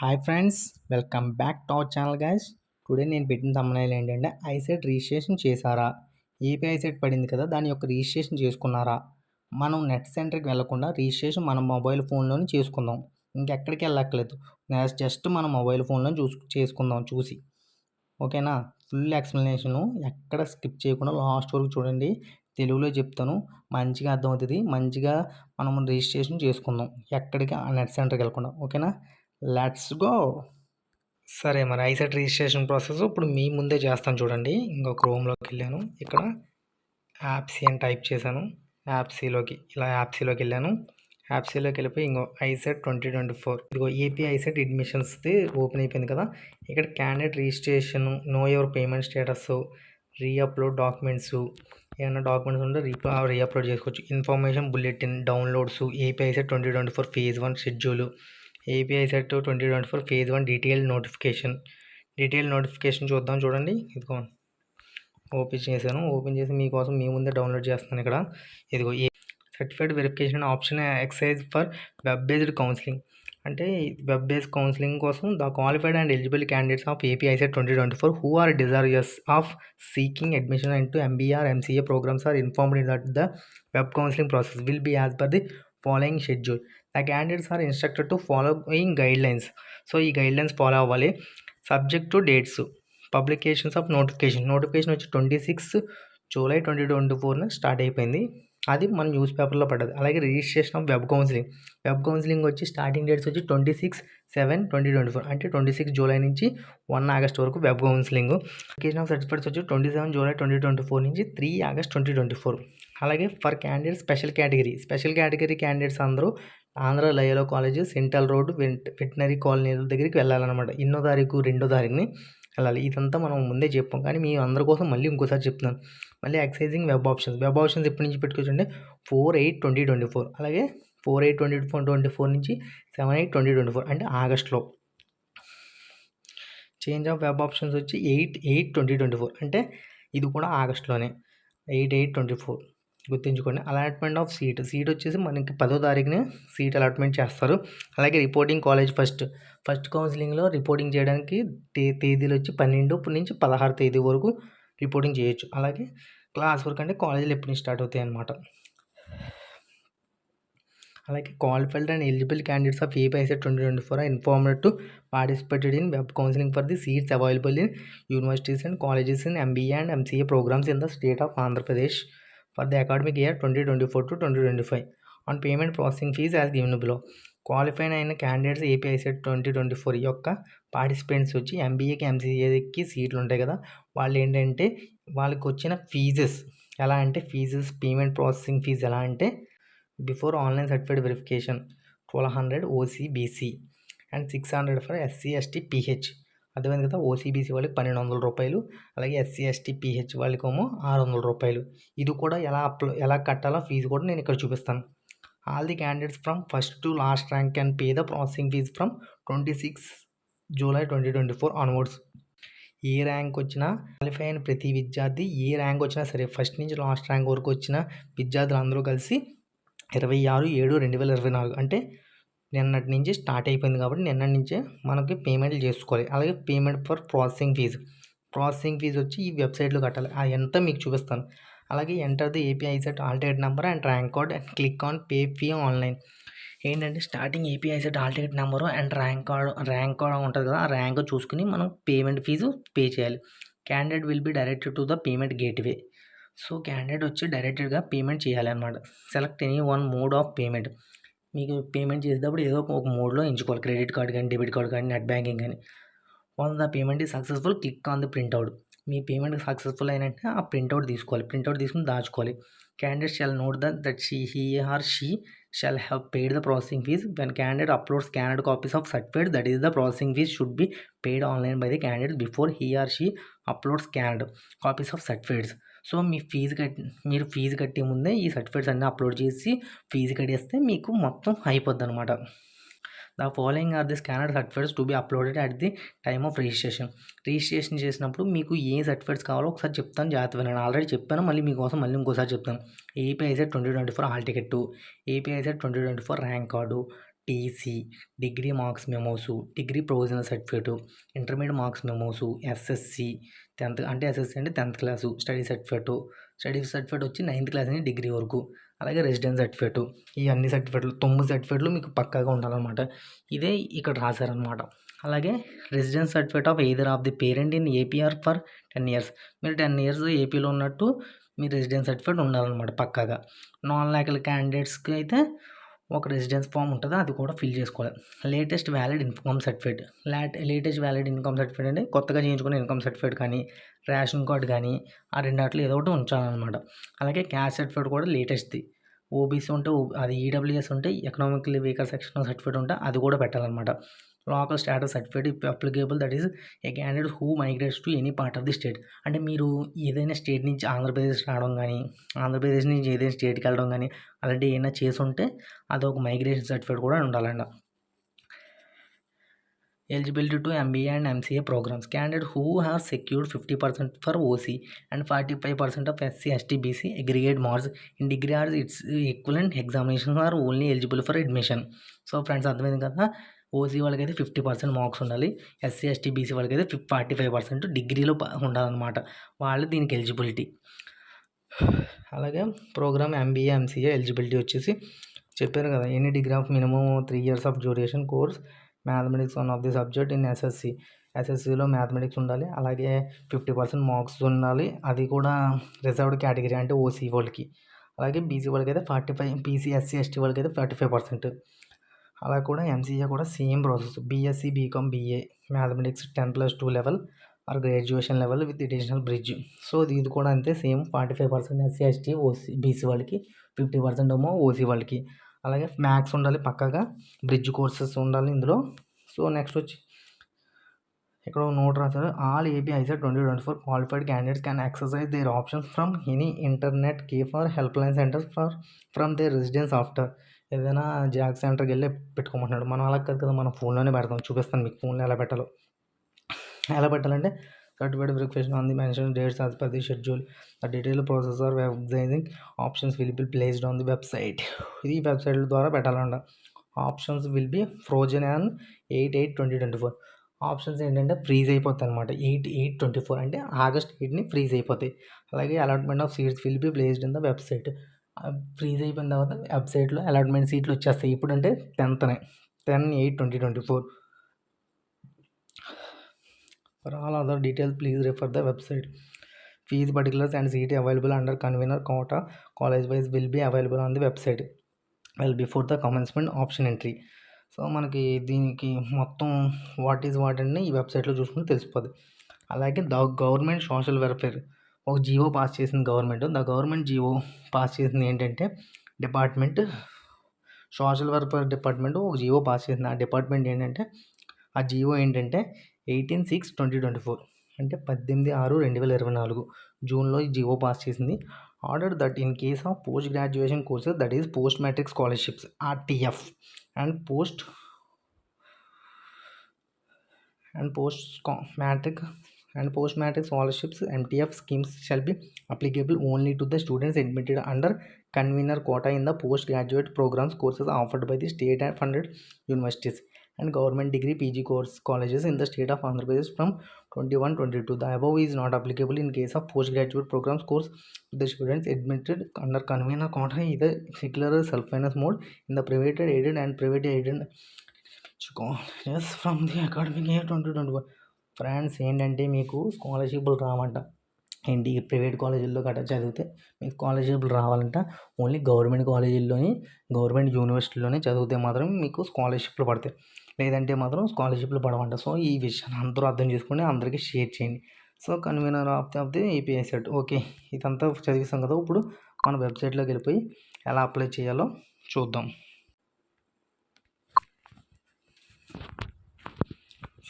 Hi friends, welcome back to our channel guys. Today నేను పెట్టిన thumbnail ఏంటంటే ICET registration చేశారా, ఏపీ ఐసెట్ పడింది కదా, దాని యొక్క రిజిస్ట్రేషన్ చేసుకున్నారా. మనం నెట్ సెంటర్కి వెళ్లకుండా రిజిస్ట్రేషన్ మన మొబైల్ ఫోన్లోనే చేసుకుందాం. ఇంకెక్కడికి వెళ్ళక్కర్లేదు. జస్ట్ మన మొబైల్ ఫోన్లో చేసుకుందాం చూసి. ఓకేనా. ఫుల్ ఎక్స్ప్లెనేషను ఎక్కడ స్కిప్ చేయకుండా లాస్ట్ వరకు చూడండి. తెలుగులో చెప్తాను, మంచిగా అర్థమవుతుంది. మంచిగా మనం రిజిస్ట్రేషన్ చేసుకుందాం, ఎక్కడికి నెట్ సెంటర్కి వెళ్ళకుండా. ఓకేనా, లెట్స్ గో. సరే, మరి ఐసెట్ రిజిస్ట్రేషన్ ప్రాసెస్ ఇప్పుడు మీ ముందే చేస్తాను చూడండి. ఇంకో క్రోమ్లోకి వెళ్ళాను, ఇక్కడ యాప్సీ అని టైప్ చేశాను. యాప్సీలోకి వెళ్ళాను. యాప్సీలోకి వెళ్ళిపోయి ఇంకో ఐసెట్ 2024 ఇదిగో ఏపీ ఐసెట్ అడ్మిషన్స్ది ఓపెన్ అయిపోయింది కదా. ఇక్కడ candidate registration, know your payment status, reupload documents, ఏమైనా డాక్యుమెంట్స్ ఉంటే రీఅప్లోడ్ చేసుకోవచ్చు. Information bulletin, downloads, AP ICET 2024 phase 1 schedule, AP ICET 2024 phase 1 detail notification చూద్దాం చూడండి. ఇదిగో ఓపెన్ చేశాను. ఓపెన్ చేసి మీకోసం మీ ముందే డౌన్లోడ్ చేస్తాను. ఇక్కడ ఇదిగో certified verification option exercise for web based counselling, అంటే వెబ్ బేస్డ్ కౌన్సిలింగ్ కోసం the qualified and eligible candidates of AP ICET 2024 who are desirous of seeking admission into MBA or MCA programs are informed that the web counseling process will be as per the following schedule. The candidates are instructed to following guidelines. So ఈ guidelines follow అవ్వాలి. Subject to dates, publications of notification వచ్చి 26 July 2024 start అయిపోయింది. అది మన news పేపర్లో పడ్డది. అలాగే registration of web counselling వచ్చి స్టార్టింగ్ డేట్స్ వచ్చి 26/7/2024, అంటే 26 జూలై నుంచి 1 ఆగస్ట్ వరకు web counselling. Application of certificates వచ్చి 27 జూలై 2024 నుంచి 3 ఆగస్ట్ 2024. అలాగే for candidates special category candidates అందరూ Andhra Loyola college, central road, veterinary colony దగ్గరికి వెళ్ళాలన్నమాట. 1వ తారీఖు 2వ తారీఖుని వెళ్ళాలి. ఇదంతా మనం ముందే చెప్పాం, కానీ మీ అందరి కోసం మళ్ళీ ఇంకోసారి చెప్తున్నాను. మళ్ళీ ఎక్సైజింగ్ వెబ్ ఆప్షన్స్ ఎప్పటి నుంచి పెట్టుకోవచ్చంటే 4/8/2024, అలాగే 4/8/2024 నుంచి 7/8/2024, అంటే ఆగస్టులో. చేంజ్ ఆఫ్ వెబ్ ఆప్షన్స్ వచ్చి 8/8/2024, అంటే ఇది కూడా ఆగస్టులోనే. 8/8/24 గుర్తుంచుకోండి. అలాట్మెంట్ ఆఫ్ సీట్ వచ్చేసి మనకి 10వ తారీఖునే సీట్ అలాట్మెంట్ చేస్తారు. అలాగే రిపోర్టింగ్ కాలేజ్ ఫస్ట్ కౌన్సిలింగ్లో రిపోర్టింగ్ చేయడానికి తేదీలు వచ్చి 12 నుంచి 16 తేదీ వరకు రిపోర్టింగ్ చేయొచ్చు. అలాగే క్లాస్ వర్క్ అంటే కాలేజీలు ఎప్పటి నుంచి స్టార్ట్ అవుతాయి అన్నమాట. అలాగే qualified and eligible candidates of AP ICET 2024 are informed to participated in web counseling for the seats available in universities and colleges in MBA and MCA programs in the state of Andhra Pradesh for the academic year 2024 to 2025 on payment processing fees as given below. Qualified అయిన candidates AP ICET 2024 యొక్క participants వచ్చి MBAకి MCAకి సీట్లు ఉంటాయి కదా, వాళ్ళు ఏంటంటే వాళ్ళకి వచ్చిన ఫీజెస్ ఎలా అంటే పేమెంట్ ప్రాసెసింగ్ ఫీజు ఎలా అంటే before online certified verification 1200 OCBC and 600 for SC ST PH. అర్థమైంది కదా. OCBC వాళ్ళకి 1200 రూపాయలు, అలాగే SC ST PH వాళ్ళకేమో 600 రూపాయలు. ఇది కూడా ఎలా కట్టాలో ఫీజు కూడా నేను ఇక్కడ చూపిస్తాను. All the candidates from first to last rank can pay the processing fee from 26 July 2024 onwards. ఏ ర్యాంక్ వచ్చినా క్వాలిఫై అయిన ప్రతి విద్యార్థి, ఏ ర్యాంక్ వచ్చినా సరే, ఫస్ట్ నుంచి లాస్ట్ ర్యాంక్ వరకు వచ్చిన విద్యార్థులు అందరూ కలిసి 26/7/2024, అంటే నిన్నటి నుంచి స్టార్ట్ అయిపోయింది కాబట్టి నిన్నటి నుంచే మనకి పేమెంట్లు చేసుకోవాలి. అలాగే పేమెంట్ ఫర్ ప్రాసెసింగ్ ఫీజు వచ్చి ఈ వెబ్సైట్లో కట్టాలి. ఆ ఎంత మీకు చూపిస్తాను. అలాగే enter the AP ICET alternate number and rank code and click on pay fee online. ఏంటంటే starting AP ICET alternate number and rank code ఉంటుంది కదా, ఆ ర్యాంక్ చూసుకుని మనం పేమెంట్ ఫీజు పే చేయాలి. Candidate will be directed to the payment gateway. So candidate వచ్చి డైరెక్ట్గా payment చేయాలి అనమాట. Select any one mode of payment. మీకు పేమెంట్ చేసేటప్పుడు ఏదో ఒక మోడ్లో ఎంచుకోవాలి. క్రెడిట్ కార్డ్ కానీ, డెబిట్ కార్డ్ కానీ, నెట్ బ్యాంకింగ్ కానీ. Once the payment is successful, click on the printout. మీ పేమెంట్ సక్సెస్ఫుల్ అయినంటే ఆ ప్రింట్అవుట్ తీసుకోవాలి. ప్రింట్అవుట్ తీసుకుని దాచుకోవాలి. Candidate shall note that he or she shall have paid the processing fees when candidate uploads scanned copies of certificate, that is the processing fees should be paid online by the candidate before he or she uploads scanned copies of certificates. So మీరు fee కట్టే ముందే ఈ certificates అన్నీ upload చేసి fee కట్టేస్తే మీకు మొత్తం అయిపోద్ది అనమాట. The following are the scanned certificates to be uploaded at the time of registration చేసినప్పుడు మీకు ఏ సర్టిఫికేట్స్ కావాలో ఒకసారి చెప్తాను, జాగ్రత్త వినండి. ఆల్రెడీ చెప్పాను, మళ్ళీ మీకోసం మళ్ళీ ఇంకోసారి చెప్తాను. AP ICET 2024 hall ticket, AP ICET 2024 rank card, TC, degree marks memos, degree provisional certificate, intermediate marks memos, SSC 10th అంటే ఎస్ఎస్సి అంటే 10th క్లాసు, స్టడీ సర్టిఫికేట్ వచ్చి 9th క్లాస్ నుంచి డిగ్రీ వరకు, అలాగే రెసిడెన్స్ సర్టిఫికేటు. ఈ అన్ని సర్టిఫికేట్లు 9 సర్టిఫికేట్లు మీకు పక్కాగా ఉండాలన్నమాట. ఇదే ఇక్కడ రాశారనమాట. అలాగే residence certificate of either of the parent in APR for 10 years. మీరు 10 years ఏపీలో ఉన్నట్టు మీ రెసిడెన్స్ సర్టిఫికేట్ ఉండాలన్నమాట పక్కాగా. నాన్ లోకల్ క్యాండిడేట్స్కి అయితే ఒక రెసిడెన్స్ ఫామ్ ఉంటుంది, అది కూడా ఫిల్ చేసుకోవాలి. లేటెస్ట్ వ్యాలిడ్ ఇన్కమ్ సర్టిఫికేట్ అంటే కొత్తగా చేయించుకున్న ఇన్కమ్ సర్టిఫికేట్ కానీ, రేషన్ కార్డు కానీ, ఆ రెండాట్లో ఏదో ఒకటి ఉంచాలన్నమాట. అలాగే క్యాస్ట్ సర్టిఫికేట్ కూడా లేటెస్ట్ది. ఓబీసీ ఉంటే అది ఈడబ్ల్యూఎస్ ఉంటే ఎకనామికల్లీ వీకర్ సెక్షన్ సర్టిఫికేట్ ఉంటే అది కూడా పెట్టాలన్నమాట. Local status certificate if applicable, that is a candidate who migrates to any part of the state. అంటే మీరు ఏదైనా స్టేట్ నుంచి ఆంధ్రప్రదేశ్ రావడం కానీ, ఆంధ్రప్రదేశ్ నుంచి ఏదైనా స్టేట్కి వెళ్ళడం కానీ అలాంటివి ఏమైనా చేసి ఉంటే అది ఒక మైగ్రేషన్ సర్టిఫికేట్ కూడా ఉండాలంట. Eligibility to MBA and MCA programs. Candidate who have secured 50% for OC and 45% of SC, ST, BC aggregate marks in degree or its equivalent examinations are only eligible for admission. So friends అర్థమైంది కదా, OC వాళ్ళకైతే 50% marks ఉండాలి, SC, ST, BC వాళ్ళకైతే 45% డిగ్రీలో ఉండాలన్నమాట. వాళ్ళు దీనికి eligibility. అలాగే ప్రోగ్రామ్ MBA, MCA ఎలిజిబిలిటీ వచ్చేసి చెప్పారు కదా, any degree of minimum 3 years of duration course, mathematics one of the subject in ఎస్ఎస్సిలో మ్యాథమెటిక్స్ ఉండాలి. అలాగే 50% మార్క్స్ ఉండాలి, అది కూడా రిజర్వ్డ్ కేటగిరీ అంటే ఓసీ వాళ్ళకి. అలాగే బీసీ వాళ్ళకి అయితే 45, బీసీ, ఎస్సీ, ఎస్టీ వాళ్ళకి అయితే 45%. అలా కూడా ఎంసీఏ కూడా same process, BSc, BCom, BA mathematics 10+2 level or graduation level with additional bridge. So ఇది కూడా అంతే same, 45% SC, ST, OC, BC వాళ్ళకి, 50% ఏమో ఓసీ వాళ్ళకి. అలాగే మ్యాథ్స్ ఉండాలి పక్కగా, బ్రిడ్జ్ కోర్సెస్ ఉండాలి ఇందులో. సో నెక్స్ట్ వచ్చి ఇక్కడ నోట్ రాశారు, all AP ICET 2024 qualified candidates can exercise their options from any internet cafe or help line centres from their residence after. ఏదైనా జాక్ సెంటర్కి వెళ్ళి పెట్టుకోమంటున్నాడు, మనం అలా కాదు కదా, మనం ఫోన్లోనే పెడతాం. చూపిస్తాను మీకు ఫోన్లో ఎలా పెట్టాలంటే certificate verification on the mention dates as per the schedule, the detail process or exercising options will be placed on the website. ఇది వెబ్సైట్ల ద్వారా పెట్టాలంట. Options will be frozen on 8/8/2024. Options ఏంటంటే ఫ్రీజ్ అయిపోతాయి అనమాట. 8/8/24 అంటే August 8ని ఫ్రీజ్ అయిపోతాయి. అలాగే allotment of seats will be placed in the website. ఫ్రీజ్ అయిపోయిన తర్వాత వెబ్సైట్లో అలాట్మెంట్ సీట్లు వచ్చేస్తాయి. ఇప్పుడు అంటే 10/8/2024. For all other details, please refer the website. Fees particulars and seat available under convener quota college wise will be available on the website well before the commencement option entry. So మనకి దీనికి మొత్తం what అని ఈ వెబ్సైట్లో చూసుకుంటే తెలిసిపోద్ది. అలాగే the government social welfare ఒక జీవో పాస్ చేసింది government. The government GO pass చేసింది ఏంటంటే డిపార్ట్మెంట్, సోషల్ వెల్ఫేర్ డిపార్ట్మెంట్ ఒక జీవో పాస్ చేసింది. ఆ డిపార్ట్మెంట్ ఏంటంటే, ఆ జీవో ఏంటంటే 18/6/2024 అంటే 18/6/2024 జూన్లో ఈ జీవో పాస్ చేసింది. Order that in case of post graduation courses, that is post matric scholarships RTF and post matric scholarships MTF schemes shall be applicable only to the students admitted under convener quota in the postgraduate programs courses offered by the state funded universities and government degree PG course colleges in the state of Andhra Pradesh from 21-22. The above is not applicable in case of postgraduate programs course to the students admitted under convener quota either secular or self-finance mode in the private aided and private aided colleges from the academic year 2021. Friends ఏంటంటే మీకు స్కాలర్షిప్లు రావంట. ఏంటి private కాలేజీల్లో గట్రా చదివితే మీకు స్కాలర్షిప్లు రావాలంట. Only government కాలేజీల్లోని, government యూనివర్సిటీలోనే చదివితే మాత్రం మీకు స్కాలర్షిప్లు పడతాయి, లేదంటే మాత్రం స్కాలర్షిప్లు పడవంట. సో ఈ విషయాన్ని అందరూ అర్థం చేసుకుని అందరికీ షేర్ చేయండి. So convener of the API set, okay ఇదంతా చదివిస్తాం కదా. ఇప్పుడు మన వెబ్సైట్లోకి వెళ్ళిపోయి ఎలా అప్లై చేయాలో చూద్దాం.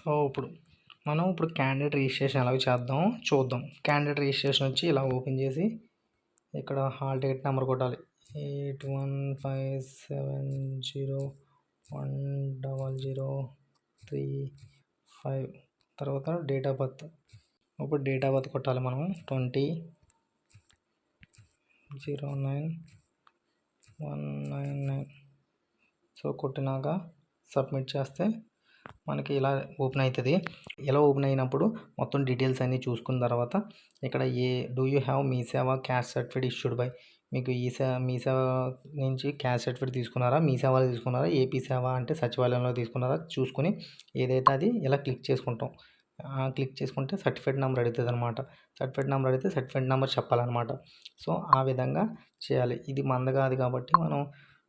సో మనం ఇప్పుడు క్యాండిడేట్ రిజిస్ట్రేషన్ ఎలాగో చూద్దాం. క్యాండిడేట్ రిజిస్ట్రేషన్ వచ్చి ఇలా ఓపెన్ చేసి ఇక్కడ హాల్ టికెట్ నెంబర్ కొట్టాలి, 8157010035. తర్వాత డేట్ ఆఫ్ బర్త్. ఇప్పుడు డేట్ ఆఫ్ బర్త్ కొట్టాలి మనం, 20/09/199. సో కొట్టినాక సబ్మిట్ చేస్తే మనకి ఇలా ఓపెన్ అవుతుంది. ఇలా ఓపెన్ అయినప్పుడు మొత్తం డీటెయిల్స్ అన్నీ చూసుకున్న తర్వాత ఇక్కడ డూ యూ హ్యావ్ మీ సేవ క్యాస్ట్ సర్టిఫికేట్ ఇష్యూడ్ బై, మీకు మీ సేవ నుంచి క్యాస్ట్ సర్టిఫికేట్ తీసుకున్నారా, మీ సేవలో తీసుకున్నారా, ఏపీ సేవ అంటే సచివాలయంలో తీసుకున్నారా చూసుకుని ఏదైతే అది ఇలా క్లిక్ చేసుకుంటాం. క్లిక్ చేసుకుంటే సర్టిఫికేట్ నెంబర్ అడుగుతుంది అనమాట. సర్టిఫికేట్ నెంబర్ అడిగితే సర్టిఫికేట్ నెంబర్ చెప్పాలన్నమాట. సో ఆ విధంగా చేయాలి. ఇది మనది కాదు కాబట్టి మనం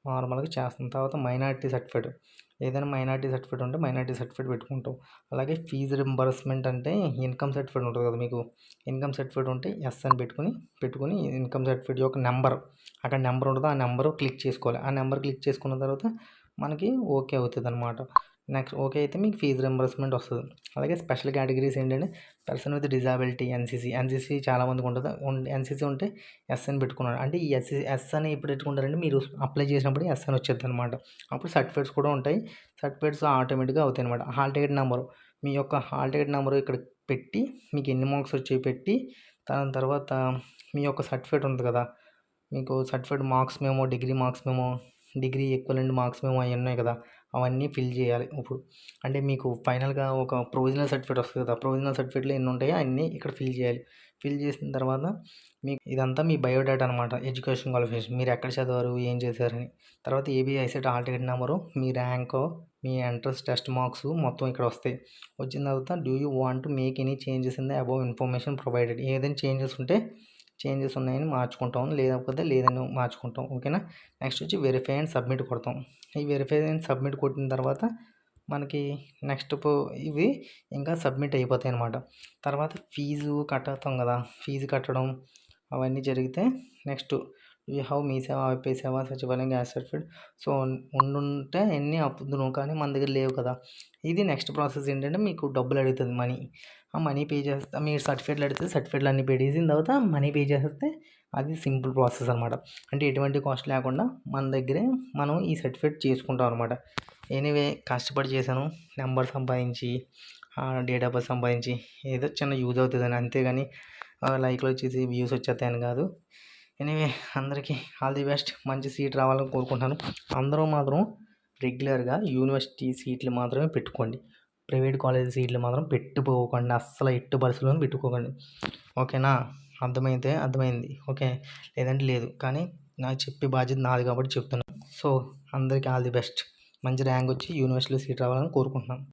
నార్మల్గా చేస్తాం. తర్వాత మైనారిటీ సర్టిఫికేట్, ఏదైనా మైనారిటీ సర్టిఫికేట్ ఉంటే మైనారిటీ సర్టిఫికేట్ పెట్టుకుంటాం. అలాగే ఫీజు రింబర్స్మెంట్ అంటే ఇన్కమ్ సర్టిఫికేట్ ఉంటుంది కదా, మీకు ఇన్కమ్ సర్టిఫికేట్ ఉంటే ఎస్ అని పెట్టుకుని ఇన్కమ్ సర్టిఫికేట్ యొక్క నెంబర్, అక్కడ నెంబర్ ఉంటుంది, ఆ నెంబర్ క్లిక్ చేసుకోవాలి. ఆ నెంబర్ క్లిక్ చేసుకున్న తర్వాత మనకి ఓకే అవుతుంది అనమాట. నెక్స్ట్ ఓకే అయితే మీకు ఫీజు రింబర్స్మెంట్ వస్తుంది. అలాగే స్పెషల్ కేటగిరీస్ ఏంటంటే పర్సన్ విత్ డిజాబిలిటీ, ఎన్సీసీ చాలామందికి ఉంటుంది. ఎన్సీసీ ఉంటే ఎస్ అని పెట్టుకున్నాడు అంటే ఈ ఎస్ అని ఎప్పుడు పెట్టుకుంటారంటే మీరు అప్లై చేసినప్పుడు ఎస్ అని వచ్చేది అనమాట. అప్పుడు సర్టిఫికేట్స్ కూడా ఉంటాయి. సర్టిఫికేట్స్ ఆటోమేటిక్గా అవుతాయి అనమాట. హాల్ టికెట్ నెంబరు, మీ యొక్క హాల్ టికెట్ నెంబరు ఇక్కడ పెట్టి మీకు ఎన్ని మార్క్స్ వచ్చాయి పెట్టి, దాని తర్వాత మీ యొక్క సర్టిఫికేట్ ఉంది కదా, మీకు certificate marks memo, degree marks memo, degree equivalent marks memo అవి ఉన్నాయి కదా, అవన్నీ ఫిల్ చేయాలి. ఇప్పుడు అంటే మీకు ఫైనల్గా ఒక ప్రొవిజనల్ సర్టిఫికేట్ వస్తుంది కదా, ప్రొవిజనల్ సర్టిఫికేట్లో ఎన్ని ఉంటాయో అన్నీ ఇక్కడ ఫిల్ చేయాలి. ఫిల్ చేసిన తర్వాత మీకు ఇదంతా మీ బయోడేటా అనమాట, ఎడ్యుకేషన్ క్వాలిఫికేషన్, మీరు ఎక్కడ చదివారు, ఏం చేశారని. తర్వాత ఏబిఐసెట్ హాల్ టికెట్ నెంబరు, మీ ర్యాంకు, మీ ఎంట్రన్స్ టెస్ట్ మార్క్స్ మొత్తం ఇక్కడ వస్తాయి. వచ్చిన తర్వాత do you want to make any changes in the above information provided, ఏదైనా చేంజెస్ ఉన్నాయని మార్చుకుంటాం, లేకపోతే లేదని మార్చుకుంటాం. ఓకేనా. నెక్స్ట్ వచ్చి వెరిఫై అండ్ సబ్మిట్ కొడతాం. ఈ వెరిఫై అండ్ సబ్మిట్ కొట్టిన తర్వాత మనకి నెక్స్ట్ ఇవి ఇంకా సబ్మిట్ అయిపోతాయి అన్నమాట. తర్వాత ఫీజు కట్టేస్తాం కదా, ఫీజు కట్టడం అవన్నీ జరిగితే నెక్స్ట్ యూ హ్యావ్ మీ సేవ, ఐపీ సేవ, సచివాలయం గ్యాస్ సర్టిఫికేట్. సో ఉండుంటే ఎన్ని అప్పుదును, కానీ మన దగ్గర లేవు కదా. ఇది నెక్స్ట్ ప్రాసెస్ ఏంటంటే మీకు డబ్బులు అడుగుతుంది, మనీ. ఆ మనీ పే చేస్తే మీరు సర్టిఫికేట్లు అడిగితే సర్టిఫికేట్లు అన్నీ పే చేసిన తర్వాత మనీ పే చేస్తే అది సింపుల్ ప్రాసెస్ అనమాట. అంటే ఎటువంటి కాస్ట్ లేకుండా మన దగ్గరే మనం ఈ సర్టిఫికేట్ చేసుకుంటాం అనమాట. ఎనీవే కష్టపడి చేశాను, నెంబర్ సంపాదించి, డేట్ ఆఫ్ బర్త్ సంపాదించి, ఏదో చిన్న యూజ్ అవుతుందని, అంతేగాని లైక్లు వచ్చేసి వ్యూస్ వచ్చేస్తాయని కాదు. ఎనీవే అందరికీ ఆల్ ది బెస్ట్, మంచి సీట్ రావాలని కోరుకుంటాను. అందరూ మాత్రం రెగ్యులర్గా యూనివర్సిటీ సీట్లు మాత్రమే పెట్టుకోండి, ప్రైవేట్ కాలేజ్ సీట్లు మాత్రం పెట్టుకోకండి, అస్సలు ఎట్టు పరిస్థితుల్లో పెట్టుకోకండి. ఓకేనా. అర్థమైంది. ఓకే, లేదంటే లేదు. కానీ నాకు చెప్పే బాధ్యత నాది కాబట్టి చెప్తున్నాను. సో అందరికీ ఆల్ ది బెస్ట్, మంచి ర్యాంక్ వచ్చి యూనివర్సిటీలో సీట్ రావాలని కోరుకుంటున్నాను.